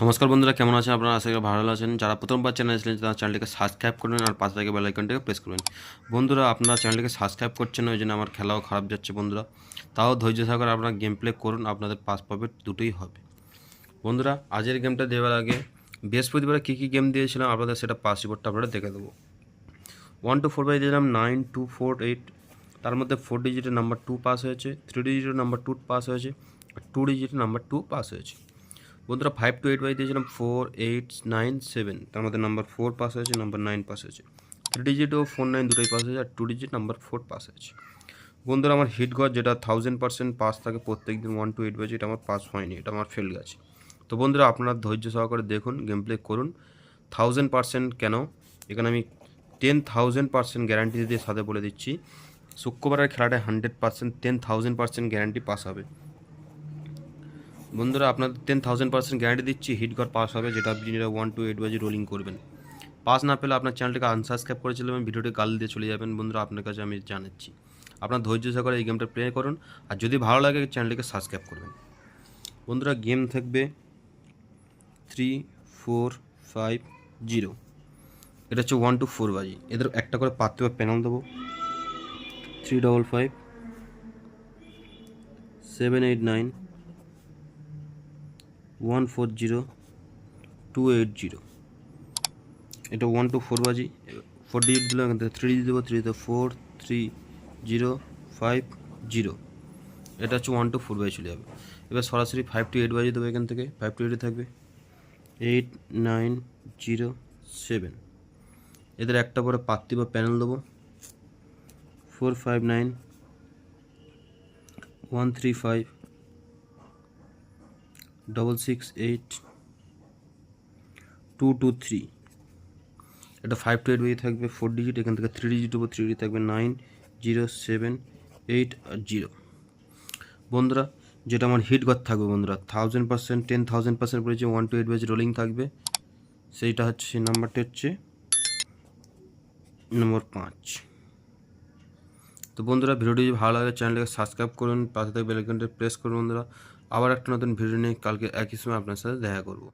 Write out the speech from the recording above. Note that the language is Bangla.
নমস্কার বন্ধুরা, কেমন আছেন আপনারা? আশা করি ভালো আছেন। যারা প্রথমবার চ্যানেল এসেছিলেন তারা চ্যানেলটিকে সাবস্ক্রাইব করবেন আর পাশে থাকা বেল আইকনটিকে প্রেস করবেন। বন্ধুরা, আপনারা চ্যানেলটিকে সাবস্ক্রাইব করছেন না, ওই জন্য আমার খেলাও খারাপ যাচ্ছে বন্ধুরা। তাও ধৈর্য সহকারে আপনারা গেম প্লে করুন, আপনাদের পাস প্রফিট দুটোই হবে। বন্ধুরা, আজকের গেমটা দেওয়ার আগে বৃহস্পতিবারে কী কী গেম দিয়েছিলাম আপনাদের সেটা পাস রিপোর্টটা আপনারা দেখে দেবো। 1 to 4 বাই দিয়েছিলাম 9 2 4 8। তার মধ্যে 4 ডিজিটের নাম্বার 2 পাস হয়েছে, 3 ডিজিটের নাম্বার 2 পাস হয়েছে, আর 2 ডিজিটের নাম্বার 2 পাস হয়েছে। বন্ধুরা, 5 to 8 বাই দিয়েছিলাম 4 8 9 7। তার মধ্যে নাম্বার 4 পাস হয়েছে, নাম্বার 9 পাস হয়েছে। 3 ডিজিট ও 4 9 দুটোই পাস হয়েছে, আর 2 ডিজিট নাম্বার 4 পাস হয়েছে। বন্ধুরা, আমার হিট গজ যেটা 1000% পাস থাকে প্রত্যেক দিন 1 to 8 বাজে, এটা আমার পাস হয়নি, এটা আমার ফেল গেছে। তো বন্ধুরা, আপনারা ধৈর্য সহকারে দেখুন, গেম প্লে করুন। 1000% কেন, এখানে আমি 10,000% গ্যারান্টি দিয়ে সাথে বলে দিচ্ছি, শুক্রবারের খেলাটায় 100% 10,000% গ্যারান্টি পাস হবে। বন্ধুরা, আপনাদের 10,000% গ্যারান্টি দিচ্ছি হিট গড় পাস হবে, যেটা আপনি 1 to 8 বাজে রোলিং করবেন। পাস না পেলে আপনার চ্যানেলটাকে আনসাবস্ক্রাইব করেছিলেন এবং ভিডিওটি গাল দিয়ে চলে যাবেন। বন্ধুরা, আপনার কাছে আমি জানাচ্ছি, আপনার ধৈর্য সহকারে এই গেমটা প্লে করুন, আর যদি ভালো লাগে চ্যানেলটিকে সাবস্ক্রাইব করবেন। বন্ধুরা, গেম থাকবে 3 4 5 0। এটা হচ্ছে 1 to 4 বাজি। এদের একটা করে পাত্র বা প্যানেল দেবো। 3 5 5 7 8 9 1 4 0 2 8 0। এটা 1 to 4 বাজি। 4 ডিজিট দিলাম, এখান থেকে 3 ডিজিট দেবো। 3 তো 4 3 0 5 0। এটা হচ্ছে 1 to 4 বাজি চলে যাবে। এবার সরাসরি 5 to 8 বাজি দেবো। এখান থেকে 5 to 8 থাকবে 8 9 0 7। এদের একটা করে পাত্তি বা প্যানেল দেবো। 4 5 9 1 3 5 6 6 8 2 2 3। এটা 5 to 8 বাজি থাকবে 4 ডিজিট। এখান থেকে 3 ডিজিট দেবো। 3 ডিজিট থাকবে 9 0 7 8 আর 0। বন্ধুরা, যেটা আমার হিট গড় থাকবে বন্ধুরা 1000%, 10,000% পড়েছে, 1 to 8 বাজে রোলিং থাকবে। সেইটা হচ্ছে, সেই নাম্বারটা হচ্ছে নম্বর 5। তো বন্ধুরা, ভিডিওটি যদি ভালো লাগে চ্যানেলটাকে সাবস্ক্রাইব করুন, পাশে থাকা বেল আইকনটা প্রেস করুন। বন্ধুরা, আবার একটা নতুন ভিডিও নিয়ে কালকে একই সময় আপনার সাথে দেখা করব।